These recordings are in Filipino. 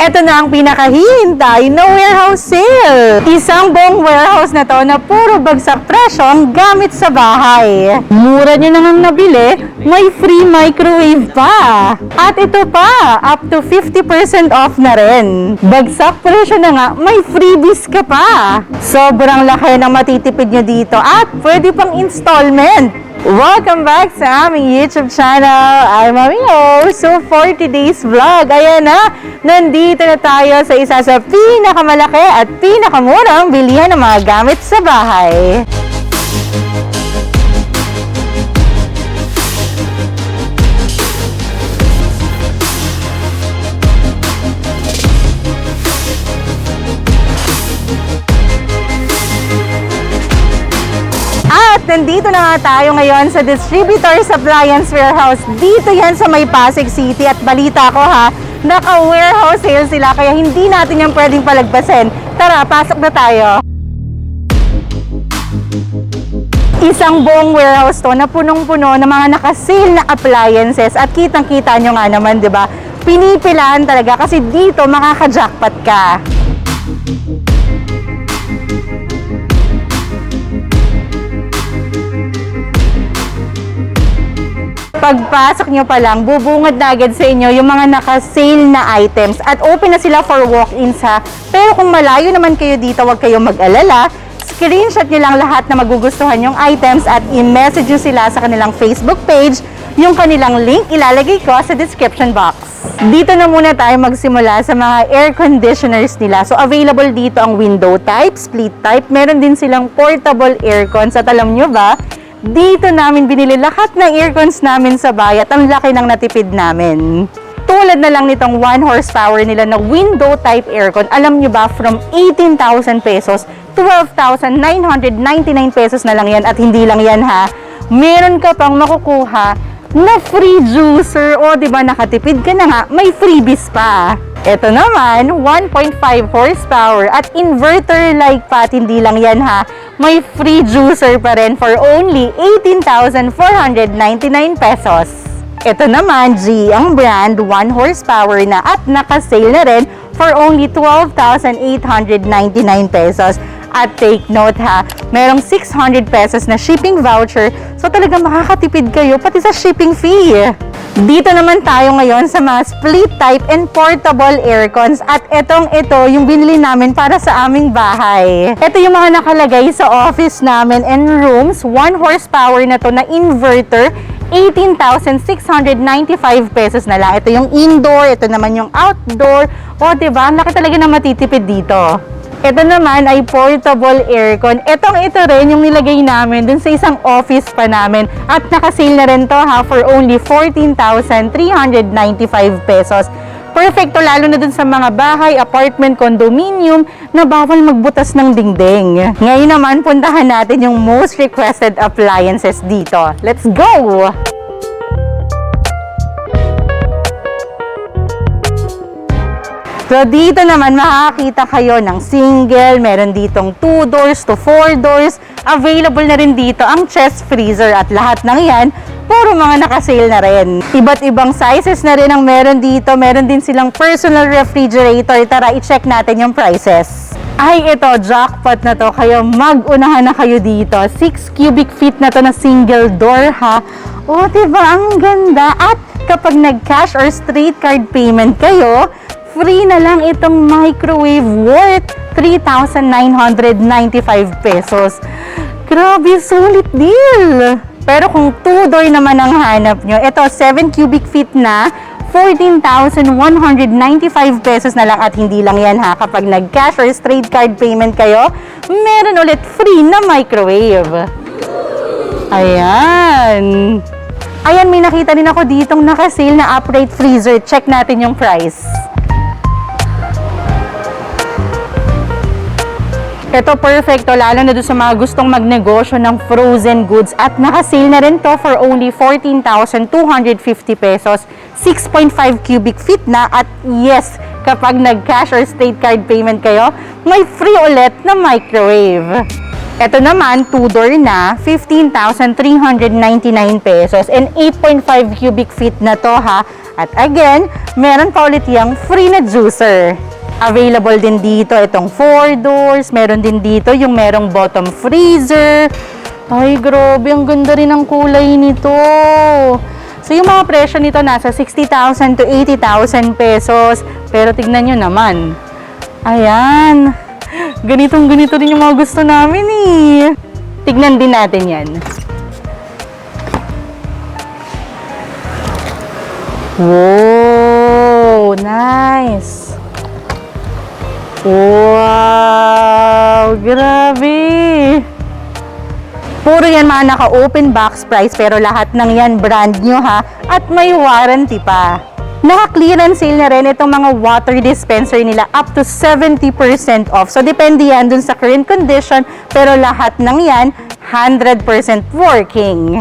Ito na ang pinakahihintay na warehouse sale. Isang buong warehouse na to na puro bagsak presyong gamit sa bahay. Mura nyo nang nabili, may free microwave pa. At ito pa, up to 50% off na rin. Bagsak presyo na nga, may freebies ka pa. Sobrang laki ng matitipid nyo dito at pwede pang installment. Welcome back sa aming YouTube channel. I'm Mami O. So for today's vlog, ayan na, nandito na tayo sa isa sa pinakamalaki at pinakamurang bilihan ng mga gamit sa bahay. Nandito na nga tayo ngayon sa Distributors Appliance Warehouse. Dito yan sa may Pasig City at balita ko ha, naka-warehouse sale sila kaya hindi natin yan pwedeng palagpasin. Tara, pasok na tayo. Isang buong warehouse to na punong-puno ng mga naka-sale na appliances at kitang-kita nyo nga naman, di ba? Pinipilahan talaga kasi dito makaka-jackpot ka. Pagpasok nyo pa lang, bubungad na agad sa inyo yung mga naka-sale na items at open na sila for walk-ins ha. Pero kung malayo naman kayo dito, huwag kayong mag-alala. Screenshot nyo lang lahat na magugustuhan yung items at i-message nyo sila sa kanilang Facebook page. Yung kanilang link ilalagay ko sa description box. Dito na muna tayo magsimula sa mga air conditioners nila. So available dito ang window type, split type. Meron din silang portable aircons at alam nyo ba, dito namin binili lahat ng aircons namin sa bahay at ang laki ng natipid namin. Tulad na lang nitong 1 horsepower nila na window type aircon. Alam nyo ba, from 18,000 pesos, 12,999 pesos na lang yan. At hindi lang yan ha, meron ka pang makukuha na free juicer. O diba nakatipid ka na nga, may freebies pa. Ito naman, 1.5 horsepower at inverter like pa, hindi lang yan ha. May free juicer pa rin for only 18,499 pesos. Ito naman, G ang brand, 1 horsepower na at naka-sale na rin for only 12,899 pesos. At take note ha, merong 600 pesos na shipping voucher, so talagang makakatipid kayo pati sa shipping fee. Dito naman tayo ngayon sa mga split type and portable aircons at ito yung binili namin para sa aming bahay. Ito yung mga nakalagay sa office namin and rooms, 1 horsepower na to na inverter, 18,695 pesos na lang. Ito yung indoor, ito naman yung outdoor. O diba, laki talaga na matitipid dito. Ito naman ay portable aircon. Ito rin yung nilagay namin dun sa isang office pa namin. At nakasale na rin to ha for only 14,395 pesos. Perfecto lalo na dun sa mga bahay, apartment, condominium na bawal magbutas ng dingding. Ngayon naman puntahan natin yung most requested appliances dito. Let's go! So dito naman makakita kayo ng single, meron ditong 2 doors to 4 doors. Available na rin dito ang chest freezer at lahat ng yan, puro mga nakasale na rin. Iba't ibang sizes na rin ang meron dito. Meron din silang personal refrigerator. Tara, i-check natin yung prices. Ay, ito, jackpot na to. Kayo, mag-unahan na kayo dito. 6 cubic feet na to na single door ha. O, diba? Ang ganda. At kapag nag-cash or straight card payment kayo, free na lang itong microwave worth 3,995 pesos. Grabe, sulit deal! Pero kung 2-door naman ang hanap nyo, ito 7 cubic feet na, 14,195 pesos na lang at hindi lang yan ha. Kapag nag-cash or straight card payment kayo, meron ulit free na microwave. Ayan. Ayan, may nakita din ako ditong naka-sale na upright freezer. Check natin yung price. Ito perfecto, lalo na doon sa mga gustong magnegosyo ng frozen goods at naka-sale na rin to for only 14,250 pesos. 6.5 cubic feet na at yes, kapag nag-cash or straight card payment kayo, may free ulit na microwave. Ito naman, 2-door na, 15,399 pesos and 8.5 cubic feet na to ha. At again, meron pa ulit yung free na juicer. Available din dito itong 4 doors. Meron din dito yung merong bottom freezer. Ay, grabe. Ang ganda rin ang kulay nito. So, yung mga presyo nito nasa 60,000 to 80,000 pesos. Pero tignan nyo naman. Ayan. Ganitong-ganito rin yung mga gusto namin eh. Tignan din natin yan. Wow! Nice! Wow! Grabe! Puro yan mga naka-open box price pero lahat ng yan brand new ha at may warranty pa. Naka-clearance sale na rin itong mga water dispenser nila up to 70% off. So depende yan dun sa current condition pero lahat ng yan 100% working.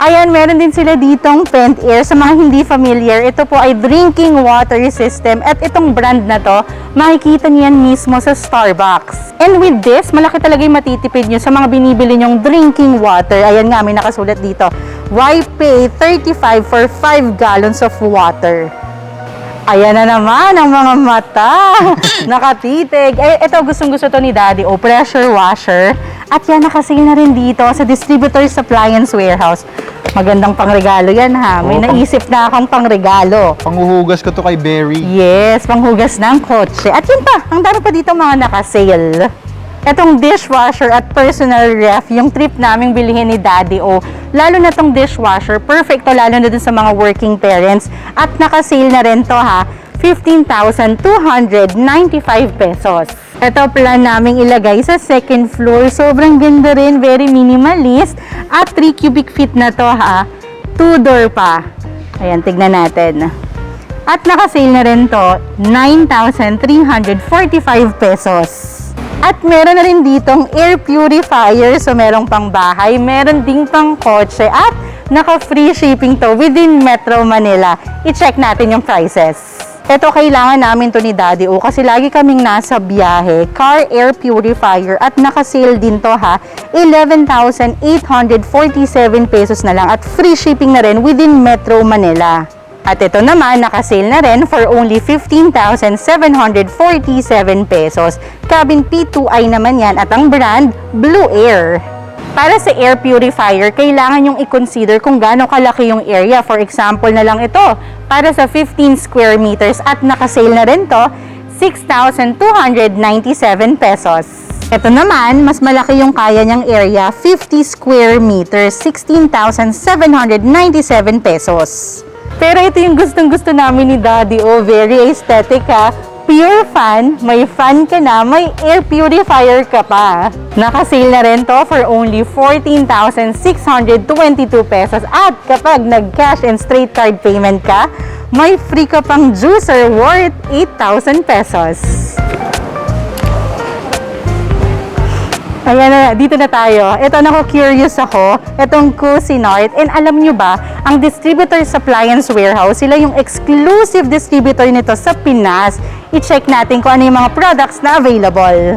Ayan, meron din sila ditong Pentair. Sa mga hindi familiar, ito po ay drinking water system. At itong brand na to, makikita niyan mismo sa Starbucks. And with this, malaki talaga yung matitipid nyo sa mga binibili nyong drinking water. Ayan nga, may nakasulat dito. Why pay 35 for 5 gallons of water? Ayan na naman ang mga mata. Nakatitig. Ito, gustong-gusto to ni Daddy. O, pressure washer. At yan, nakasale na rin dito sa Distributor's Appliance Warehouse. Magandang pangregalo yan ha. May naisip na akong pangregalo. Panghuhugas ko to kay Berry. Yes, panghugas ng kotse. At yun pa, ang dami pa dito mga nakasale. Etong dishwasher at personal ref, yung trip naming bilhin ni Daddy O. Lalo na tong dishwasher, perfect to lalo na dun sa mga working parents. At nakasale na rin to ha, 15,295 pesos. Ito plan naming ilagay sa second floor. Sobrang ganda rin, very minimalist. At 3 cubic feet na to ha, 2 door pa. Ayan, tignan natin. At nakasale na rin to, 9,345 pesos. At meron na rin ditong air purifier. So, merong pang bahay, meron ding pang kotse. At naka-free shipping to within Metro Manila. I-check natin yung prices. Ito, kailangan namin to ni Daddy O kasi lagi kaming nasa biyahe. Car air purifier at naka-sale din to ha. 11,847 pesos na lang at free shipping na rin within Metro Manila. At ito naman, naka-sale na rin for only 15,747 pesos. Cabin P2i naman yan at ang brand, Blue Air. Para sa air purifier, kailangan yung i-consider kung gaano kalaki yung area. For example na lang ito, para sa 15 square meters at naka-sale na rin to, 6,297 pesos. Ito naman, mas malaki yung kaya niyang area, 50 square meters, 16,797 pesos. Pero ito yung gustong-gusto namin ni Daddy O, very aesthetic ha. Pure fan, may fan ka na, may air purifier ka pa. Naka-sale na rin to for only 14,622 pesos. At kapag nag-cash and straight card payment ka, may free ka pang juicer worth 8,000 pesos. Ayan na, dito na tayo. Ito, curious ako. Itong Cuisinart. And alam nyo ba, ang Distributor's Appliance Warehouse, sila yung exclusive distributor nito sa Pinas. I-check natin kung ano yung mga products na available.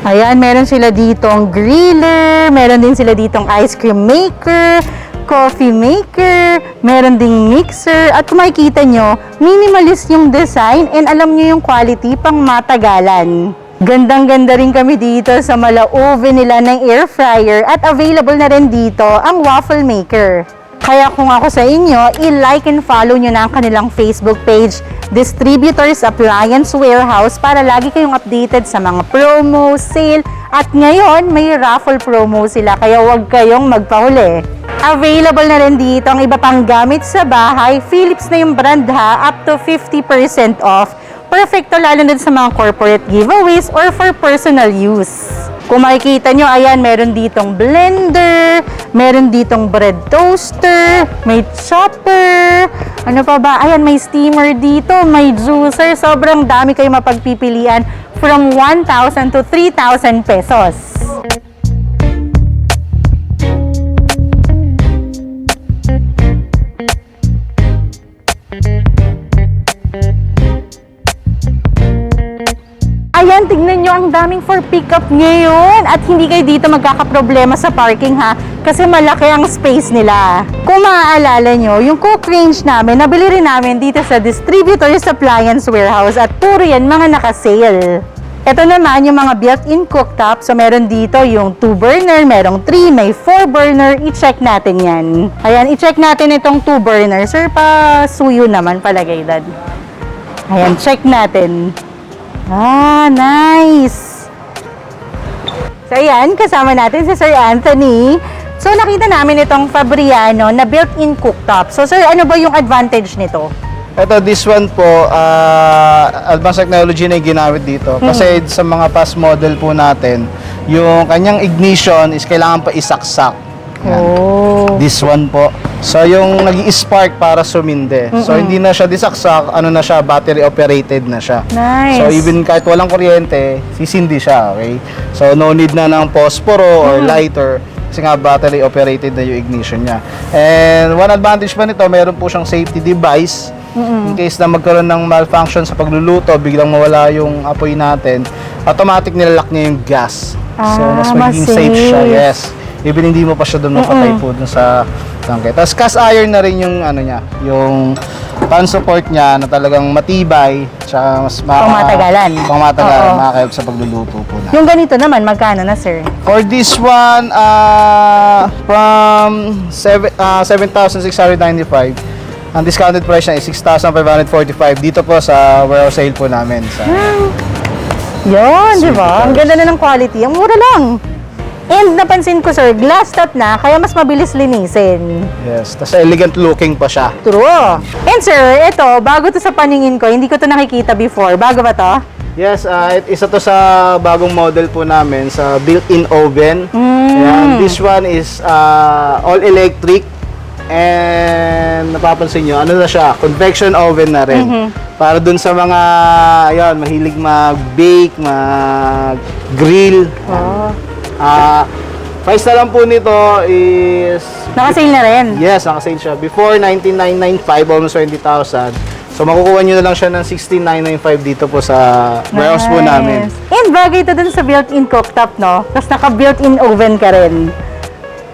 Ayan, meron sila ditong griller, meron din sila ditong ice cream maker, coffee maker, meron ding mixer, at kung makikita nyo, minimalist yung design and alam nyo yung quality pang matagalan. Gandang-ganda rin kami dito sa mala-oven nila ng air fryer at available na rin dito ang waffle maker. Kaya kung ako sa inyo, i-like and follow nyo na ang kanilang Facebook page, Distributors Appliance Warehouse, para lagi kayong updated sa mga promo, sale, at ngayon may raffle promo sila kaya huwag kayong magpahuli. Available na rin dito ang iba pang gamit sa bahay. Philips na yung brand ha, up to 50% off. Perfect to lalo din sa mga corporate giveaways or for personal use. Kung makikita nyo, ayan, meron ditong blender, meron ditong bread toaster, may chopper, ano pa ba? Ayan, may steamer dito, may juicer. Sobrang dami kayo mapagpipilian from 1,000 to 3,000 pesos. Ayan, tignan nyo, ang daming for pickup ngayon. At hindi kayo dito magkakaproblema sa parking ha. kasi malaki ang space nila. Kung maaalala nyo, yung cook range namin, nabili rin namin dito sa Distributors Appliance Warehouse at puro yan mga naka-sale. Ito naman yung mga built-in cooktop. So, meron dito yung 2 burner, merong 3, may 4 burner. I-check natin yan. Ayan, i-check natin itong 2 burner. Sir, pa suyo naman palagay, Dad. Ayan, check natin. Ah, nice! So, ayan, kasama natin si Sir Anthony. So, nakita namin itong Fabriano na built-in cooktop. So, sir, ano ba yung advantage nito? Ito, this one po, advanced technology na yung ginamit dito. Kasi sa mga past model po natin, yung kanyang ignition is kailangan pa isaksak. Yan. Oh. This one po. So, yung nag-i-spark para suminde. So, hindi na siya disaksak, ano na siya, battery operated na siya. Nice. So, even kahit walang kuryente, sisindi siya, okay? So, no need na ng posporo or lighter. Kasi nga battery operated na yung ignition niya. And one advantage pa nito, meron po siyang safety device. In case na magkaroon ng malfunction sa pagluluto, biglang mawala yung apoy natin, automatic nilalak niya yung gas. So, mas magiging safe siya. Yes. Even hindi mo pa siya doon mapatay po dun sa tangke. Tapos cast iron na rin yung ano niya, yung pan support niya na talagang matibay, tsaka mas Pangmatagalan. Pangmatagalan, Oo. makakayod sa pagluluto po na. Yung ganito naman, magkano na, sir? For this one, from 7,695, ang discounted price niya is 6,545 dito po sa warehouse sale po namin. Yun, di ba? Super. Ang ganda na ng quality. Ang mura lang. And napansin ko, sir, glass top na, kaya mas mabilis linisin. Yes, tapos elegant looking pa siya. True. And sir, ito, bago to sa paningin ko, hindi ko to nakikita before. Bago ba to? Yes, isa to sa bagong model po namin sa built-in oven. Ayan, this one is all electric. And napapansin nyo, ano na siya, convection oven na rin. Para dun sa mga, ayun, mahilig mag-bake, mag-grill. Price na lang po nito is... Nakasale na rin. Yes, nakasale siya. Before, 19,995, almost 20,000. So, makukuha nyo na lang siya ng 16,995 dito po sa warehouse po namin. And bagay ito dun sa built-in cooktop, no? Tapos naka-built-in oven ka rin.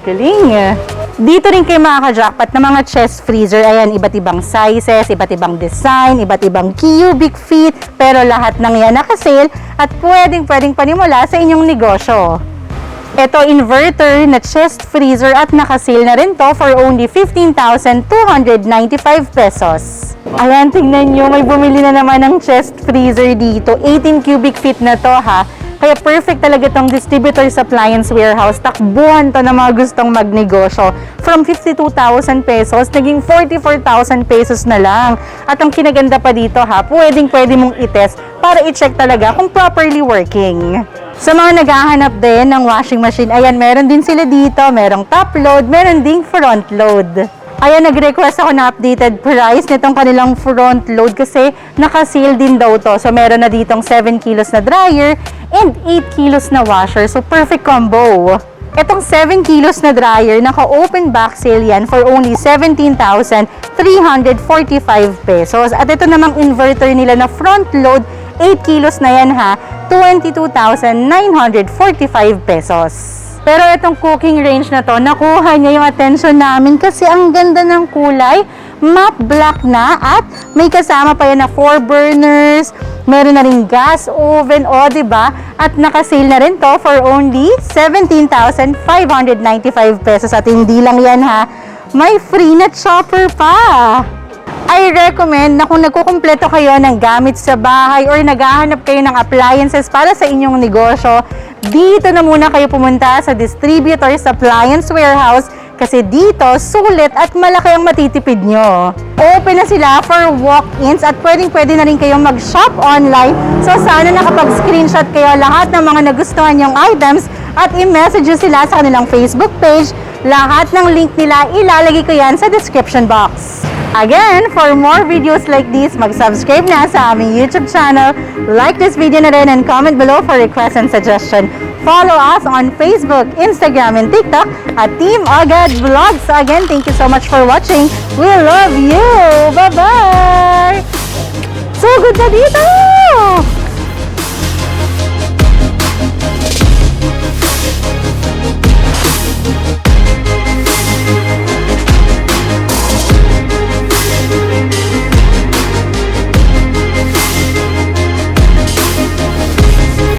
Galing. Dito rin kayo makaka-jackpot ng mga chest freezer. Ayan, iba't ibang sizes, iba't ibang design, iba't ibang cubic feet. Pero lahat ng yan nakasale at pwedeng panimula sa inyong negosyo. Ito, inverter na chest freezer at nakasale na rin to for only 15,295 pesos. Ayan, tingnan nyo, may bumili na naman ng chest freezer dito. 18 cubic feet na to, ha. Kaya perfect talaga itong Distributors Appliance Warehouse. Takbuhan to na mga gustong magnegosyo. From 52,000 pesos, naging 44,000 pesos na lang. At ang kinaganda pa dito, ha, pwede mong itest para i-check talaga kung properly working. Sa mga naghahanap din ng washing machine, ayan, meron din sila dito. Merong top load, meron ding front load. Ayan, nag-request ako na updated price nitong kanilang front load kasi naka-sale din daw to. So, meron na ditong 7 kilos na dryer and 8 kilos na washer. So, perfect combo. Itong 7 kilos na dryer, naka-open back sale yan for only 17,345 pesos. At ito namang inverter nila na front load, 8 kilos na yan, ha, 22,945 pesos. Pero itong cooking range na to, nakuha niya yung attention namin kasi ang ganda ng kulay. Matte black na at may kasama pa yan na 4 burners. Meron na rin gas oven, o diba? At nakasale na rin to for only 17,595 pesos. At hindi lang yan, ha, may free na chopper pa. I recommend na kung nagkukumpleto kayo ng gamit sa bahay or naghahanap kayo ng appliances para sa inyong negosyo, dito na muna kayo pumunta sa Distributors Appliance Warehouse kasi dito sulit at malaki ang matitipid nyo. Open na sila for walk-ins at pwede na rin kayong mag-shop online. So sana nakapag-screenshot kayo lahat ng mga nagustuhan nyong items at i-message nyo sila sa kanilang Facebook page. Lahat ng link nila ilalagay ko yan sa description box. Again, for more videos like this, mag-subscribe na sa aming YouTube channel, like this video na rin, and comment below for requests and suggestion. Follow us on Facebook, Instagram, and TikTok at Team Agad Vlogs. Again, thank you so much for watching. We love you! Bye-bye! So good na dito!